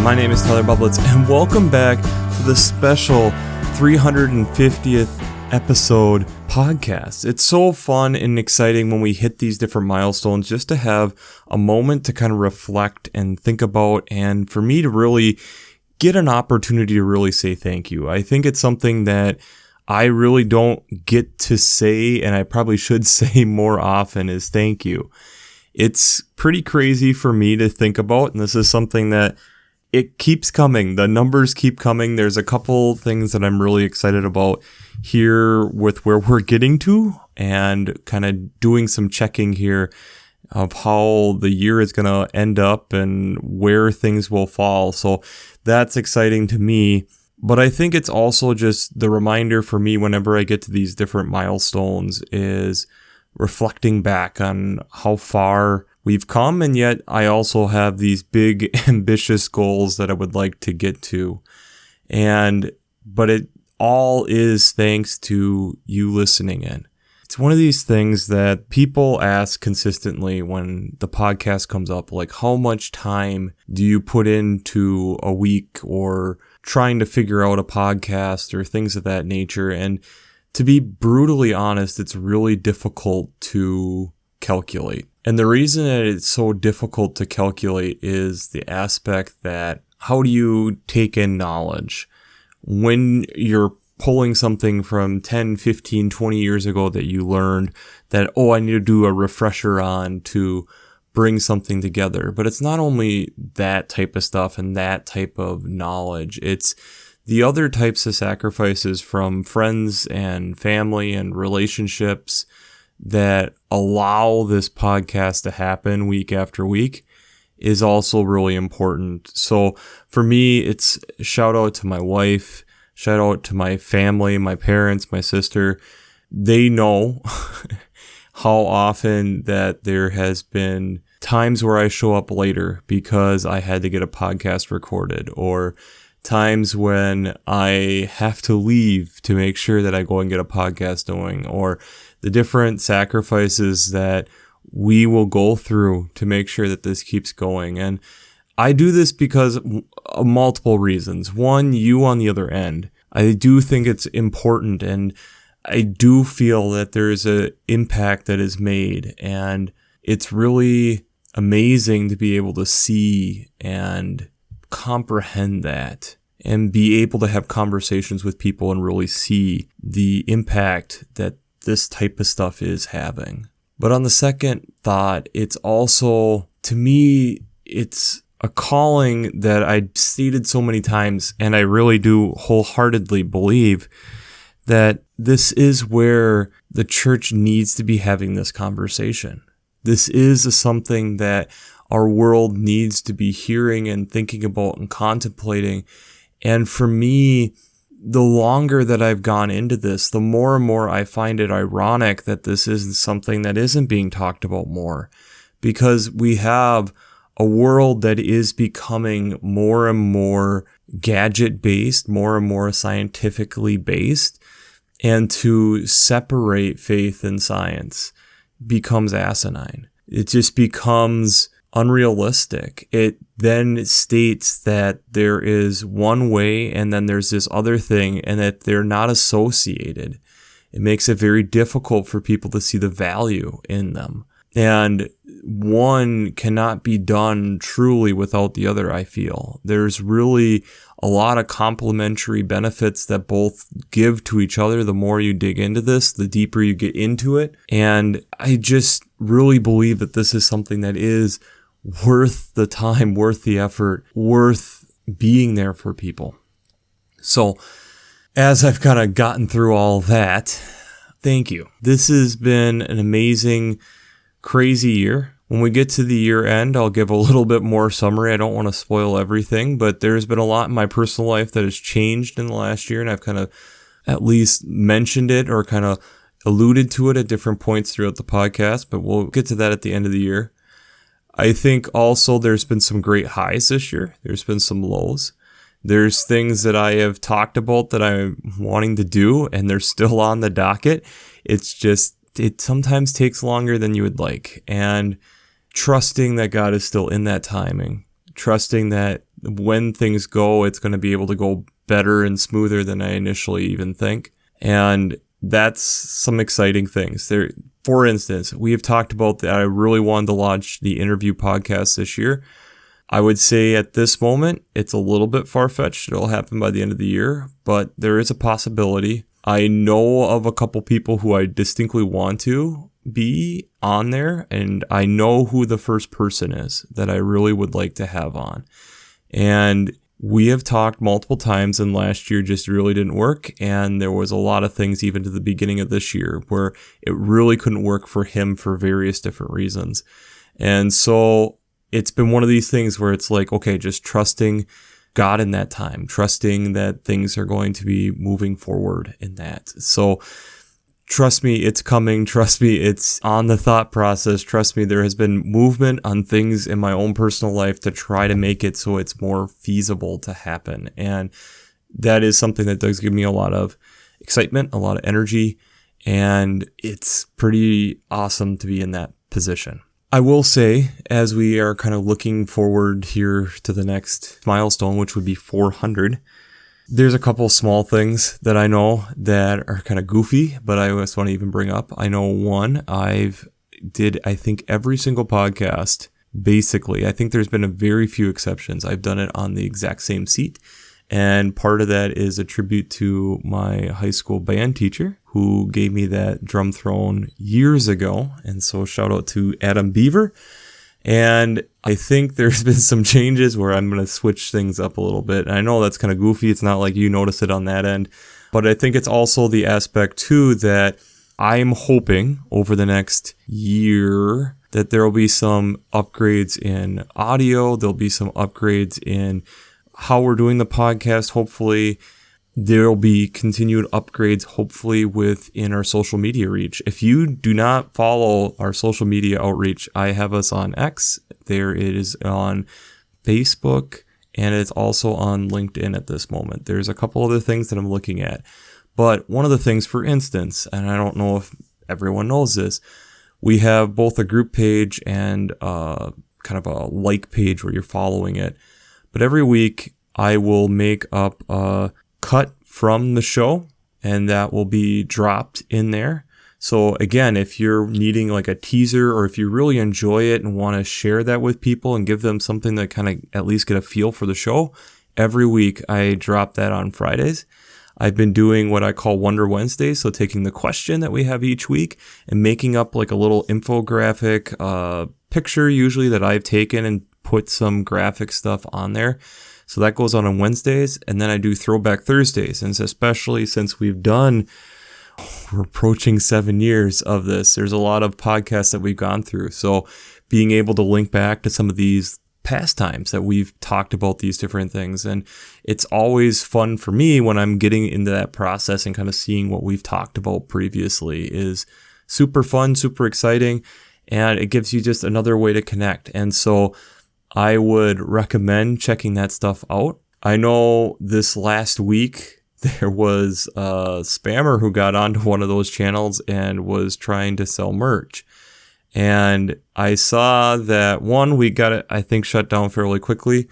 My name is Tyler Bublitz, and welcome back to the special 350th episode podcast. It's so fun and exciting when we hit these different milestones just to have a moment to kind of reflect and think about, and for me to really get an opportunity to really say thank you. I think it's something that I really don't get to say, and I probably should say more often, is thank you. It's pretty crazy for me to think about, and this is something that it keeps coming. The numbers keep coming. There's a couple things that I'm really excited about here with where we're getting to and kind of doing some checking here of how the year is going to end up and where things will fall. So that's exciting to me. But I think it's also just the reminder for me whenever I get to these different milestones is reflecting back on how far we've come, and yet I also have these big ambitious goals that I would like to get to. But it all is thanks to you listening in. It's one of these things that people ask consistently when the podcast comes up, like how much time do you put into a week or trying to figure out a podcast or things of that nature. And to be brutally honest, it's really difficult to calculate. And the reason that it's so difficult to calculate is the aspect that how do you take in knowledge when you're pulling something from 10, 15, 20 years ago that you learned that, I need to do a refresher on to bring something together. But it's not only that type of stuff and that type of knowledge. It's the other types of sacrifices from friends and family and relationships that allow this podcast to happen week after week is also really important. So for me, it's shout out to my wife, shout out to my family, my parents, my sister. They know how often that there has been times where I show up later because I had to get a podcast recorded, or times when I have to leave to make sure that I go and get a podcast going, or the different sacrifices that we will go through to make sure that this keeps going. And I do this because of multiple reasons. One, you on the other end. I do think it's important, and I do feel that there is an impact that is made, and it's really amazing to be able to see and comprehend that and be able to have conversations with people and really see the impact that this type of stuff is having. But on the second thought, it's also, to me, it's a calling that I stated so many times, and I really do wholeheartedly believe that this is where the church needs to be having this conversation. This is something that our world needs to be hearing and thinking about and contemplating. And for me, the longer that I've gone into this, the more and more I find it ironic that this isn't something that isn't being talked about more, because we have a world that is becoming more and more gadget-based, more and more scientifically based, and to separate faith and science becomes asinine. It just becomes unrealistic. It then states that there is one way and then there's this other thing, and that they're not associated. It makes it very difficult for people to see the value in them. And one cannot be done truly without the other, I feel. There's really a lot of complementary benefits that both give to each other. The more you dig into this, the deeper you get into it. And I just really believe that this is something that is worth the time, worth the effort, worth being there for people. So as I've kind of gotten through all that, thank you. This has been an amazing, crazy year. When we get to the year end, I'll give a little bit more summary. I don't want to spoil everything, but there's been a lot in my personal life that has changed in the last year, and I've kind of at least mentioned it or kind of alluded to it at different points throughout the podcast, but we'll get to that at the end of the year. I think also there's been some great highs this year. There's been some lows. There's things that I have talked about that I'm wanting to do, and they're still on the docket. It's just, it sometimes takes longer than you would like. And trusting that God is still in that timing, trusting that when things go, it's going to be able to go better and smoother than I initially even think. And that's some exciting things. There, for instance, we have talked about that I really wanted to launch the interview podcast this year. I would say at this moment, it's a little bit far-fetched. It'll happen by the end of the year, but there is a possibility. I know of a couple people who I distinctly want to be on there, and I know who the first person is that I really would like to have on. And we have talked multiple times, and last year just really didn't work. And there was a lot of things even to the beginning of this year where it really couldn't work for him for various different reasons. And so it's been one of these things where it's like, okay, just trusting God in that time, trusting that things are going to be moving forward in that. So trust me, it's coming. Trust me, it's on the thought process. Trust me, there has been movement on things in my own personal life to try to make it so it's more feasible to happen. And that is something that does give me a lot of excitement, a lot of energy, and it's pretty awesome to be in that position. I will say, as we are kind of looking forward here to the next milestone, which would be 400, there's a couple small things that I know that are kind of goofy, but I just want to even bring up. I know one, I think every single podcast, basically. I think there's been a very few exceptions. I've done it on the exact same seat. And part of that is a tribute to my high school band teacher who gave me that drum throne years ago. And so shout out to Adam Beaver. And I think there's been some changes where I'm going to switch things up a little bit. And I know that's kind of goofy. It's not like you notice it on that end. But I think it's also the aspect, too, that I'm hoping over the next year that there will be some upgrades in audio. There'll be some upgrades in how we're doing the podcast. Hopefully there will be continued upgrades, hopefully within our social media reach. If you do not follow our social media outreach, I have us on X. There it is on Facebook, and it's also on LinkedIn at this moment. There's a couple other things that I'm looking at. But one of the things, for instance, and I don't know if everyone knows this, we have both a group page and kind of a like page where you're following it. But every week I will make up a cut from the show, and that will be dropped in there. So again, if you're needing like a teaser, or if you really enjoy it and want to share that with people and give them something to kind of at least get a feel for the show, every week I drop that on Fridays. I've been doing what I call Wonder Wednesdays, so taking the question that we have each week and making up like a little infographic picture usually that I've taken and put some graphic stuff on there. So that goes on Wednesdays, and then I do Throwback Thursdays. And especially since we're approaching 7 years of this, there's a lot of podcasts that we've gone through. So being able to link back to some of these past times that we've talked about these different things. And it's always fun for me when I'm getting into that process and kind of seeing what we've talked about previously is super fun, super exciting, and it gives you just another way to connect. And so I would recommend checking that stuff out. I know this last week there was a spammer who got onto one of those channels and was trying to sell merch. And I saw that one, we got it, I think, shut down fairly quickly.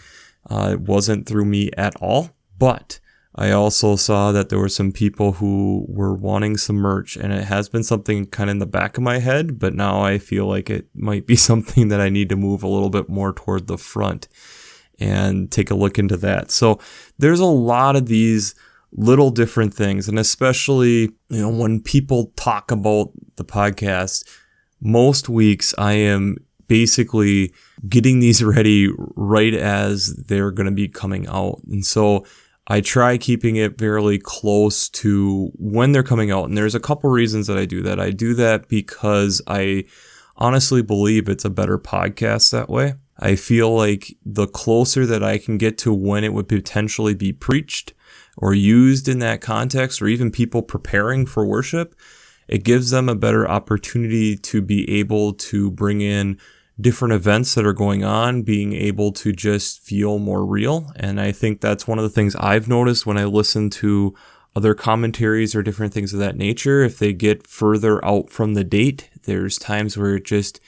It wasn't through me at all. But I also saw that there were some people who were wanting some merch, and it has been something kind of in the back of my head, but now I feel like it might be something that I need to move a little bit more toward the front and take a look into that. So there's a lot of these little different things, and especially, when people talk about the podcast, most weeks I am basically getting these ready right as they're going to be coming out. And so I try keeping it fairly close to when they're coming out. And there's a couple reasons that I do that. I do that because I honestly believe it's a better podcast that way. I feel like the closer that I can get to when it would potentially be preached or used in that context, or even people preparing for worship, it gives them a better opportunity to be able to bring in different events that are going on, being able to just feel more real. And I think that's one of the things I've noticed when I listen to other commentaries or different things of that nature. If they get further out from the date, there's times where it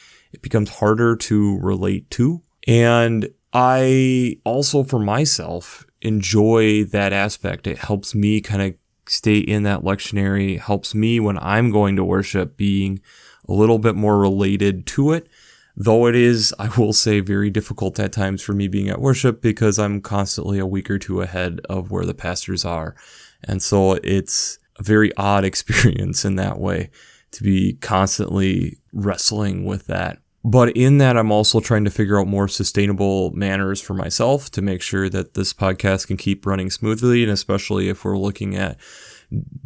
becomes harder to relate to. And I also, for myself, enjoy that aspect. It helps me kind of stay in that lectionary, helps me when I'm going to worship being a little bit more related to it. Though it is, I will say, very difficult at times for me being at worship because I'm constantly a week or two ahead of where the pastors are. And so it's a very odd experience in that way to be constantly wrestling with that. But in that, I'm also trying to figure out more sustainable manners for myself to make sure that this podcast can keep running smoothly, and especially if we're looking at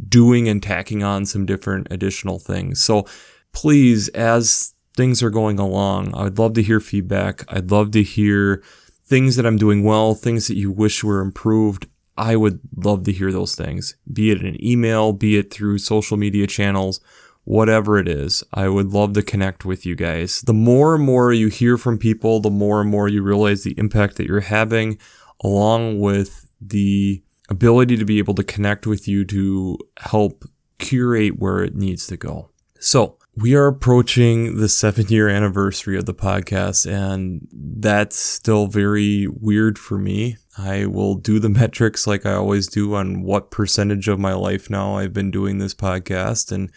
doing and tacking on some different additional things. So please, as things are going along, I'd love to hear feedback. I'd love to hear things that I'm doing well, things that you wish were improved. I would love to hear those things, be it an email, be it through social media channels, whatever it is. I would love to connect with you guys. The more and more you hear from people, the more and more you realize the impact that you're having, along with the ability to be able to connect with you to help curate where it needs to go. So we are approaching the 7-year anniversary of the podcast, and that's still very weird for me. I will do the metrics like I always do on what percentage of my life now I've been doing this podcast, and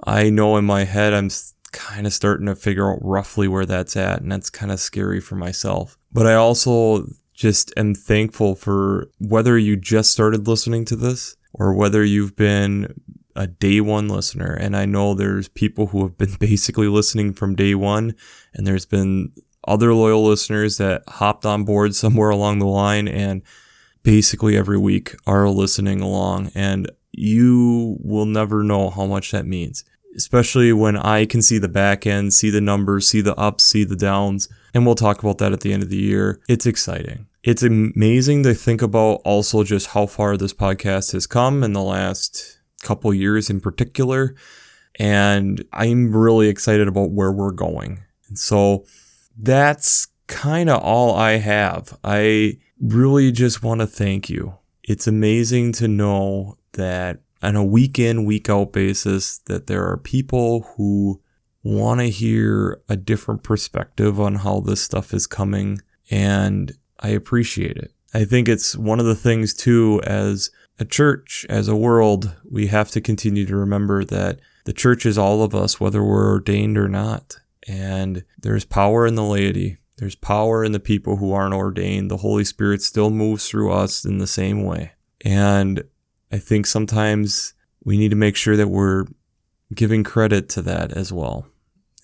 I know in my head I'm kind of starting to figure out roughly where that's at, and that's kind of scary for myself. But I also just am thankful for whether you just started listening to this or whether you've been a day one listener. And I know there's people who have been basically listening from day one, and there's been other loyal listeners that hopped on board somewhere along the line and basically every week are listening along. And you will never know how much that means, especially when I can see the back end, see the numbers, see the ups, see the downs. And we'll talk about that at the end of the year. It's exciting. It's amazing to think about also just how far this podcast has come in the last couple years in particular. And I'm really excited about where we're going. And so that's kind of all I have. I really just want to thank you. It's amazing to know that on a week in, week out basis, that there are people who want to hear a different perspective on how this stuff is coming. And I appreciate it. I think it's one of the things too, as a church, as a world, we have to continue to remember that the church is all of us, whether we're ordained or not. And there's power in the laity. There's power in the people who aren't ordained. The Holy Spirit still moves through us in the same way. And I think sometimes we need to make sure that we're giving credit to that as well.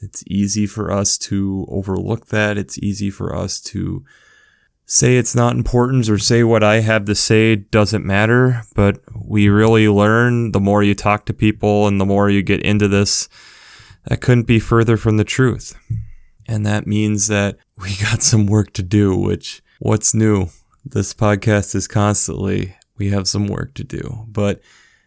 It's easy for us to overlook that. It's easy for us to say it's not important or say what I have to say doesn't matter. But we really learn the more you talk to people and the more you get into this, that couldn't be further from the truth. And that means that we got some work to do, which what's new? This podcast is constantly, we have some work to do, but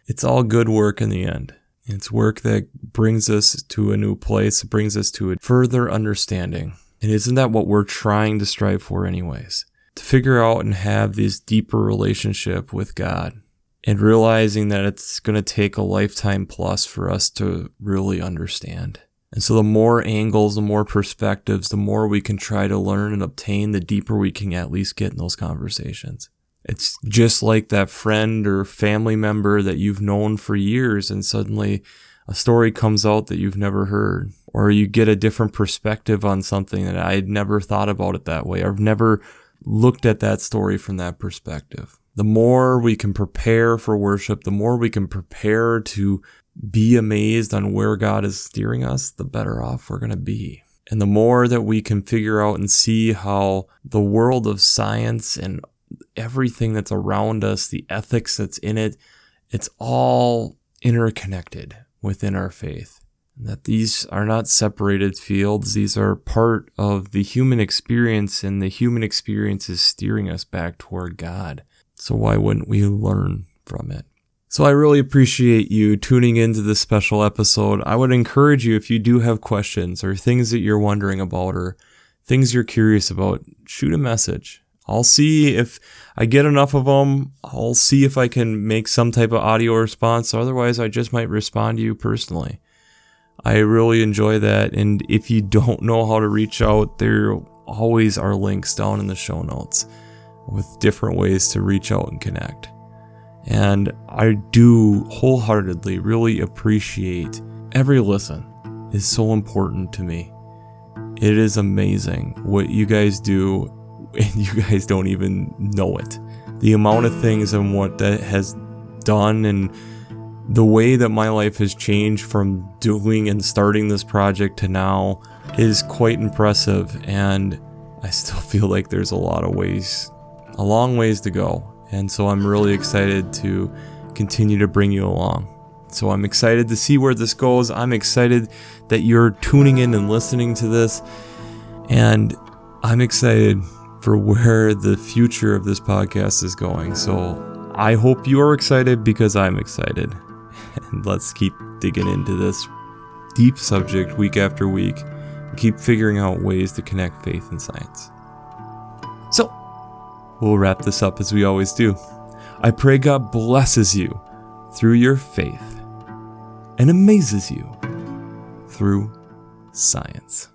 it's all good work in the end. It's work that brings us to a new place, brings us to a further understanding. And isn't that what we're trying to strive for anyways? To figure out and have this deeper relationship with God, and realizing that it's going to take a lifetime plus for us to really understand. And so the more angles, the more perspectives, the more we can try to learn and obtain, the deeper we can at least get in those conversations. It's just like that friend or family member that you've known for years, and suddenly a story comes out that you've never heard, or you get a different perspective on something that I'd never thought about it that way. I've never looked at that story from that perspective. The more we can prepare for worship, the more we can prepare to be amazed on where God is steering us, the better off we're going to be. And the more that we can figure out and see how the world of science and everything that's around us, the ethics that's in it, it's all interconnected within our faith. That these are not separated fields. These are part of the human experience, and the human experience is steering us back toward God. So why wouldn't we learn from it? So I really appreciate you tuning into this special episode. I would encourage you, if you do have questions or things that you're wondering about or things you're curious about, shoot a message. I'll see if I get enough of them. I'll see if I can make some type of audio response. Otherwise, I just might respond to you personally. I really enjoy that. And if you don't know how to reach out, there are always are links down in the show notes with different ways to reach out and connect. And I do wholeheartedly really appreciate every listen. Is so important to me. It is amazing what you guys do, and you guys don't even know it. The amount of things and what that has done, and the way that my life has changed from doing and starting this project to now is quite impressive. And I still feel like there's a long ways to go. And so I'm really excited to continue to bring you along. So I'm excited to see where this goes. I'm excited that you're tuning in and listening to this. And I'm excited for where the future of this podcast is going. So I hope you are excited, because I'm excited. And let's keep digging into this deep subject week after week and keep figuring out ways to connect faith and science. So we'll wrap this up as we always do. I pray God blesses you through your faith and amazes you through science.